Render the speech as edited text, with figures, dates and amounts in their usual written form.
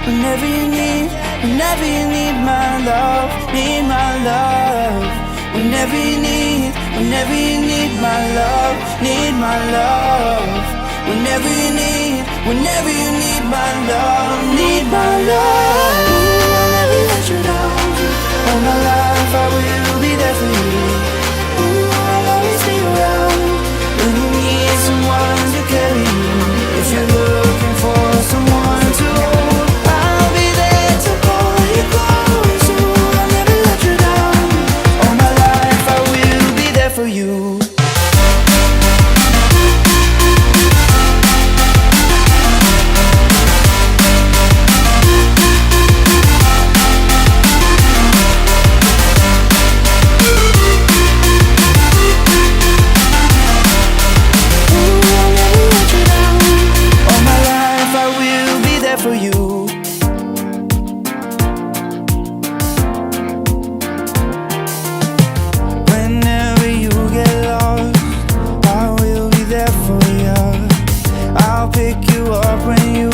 whenever you need, whenever you need my love, need my love. Whenever you need, whenever you need my love, need my love. Whenever you need, whenever you need my love, need my love. Ooh, I'll never let you down. All my life I will be there for you. Ooh, I'll always be around when you need someone to carry you. If you're looking for someone to hold, I'll be there to pull you close. Ooh, I'll never let you down. All my life I will be there for you. For you. Whenever you get lost, I will be there for you. I'll pick you up when you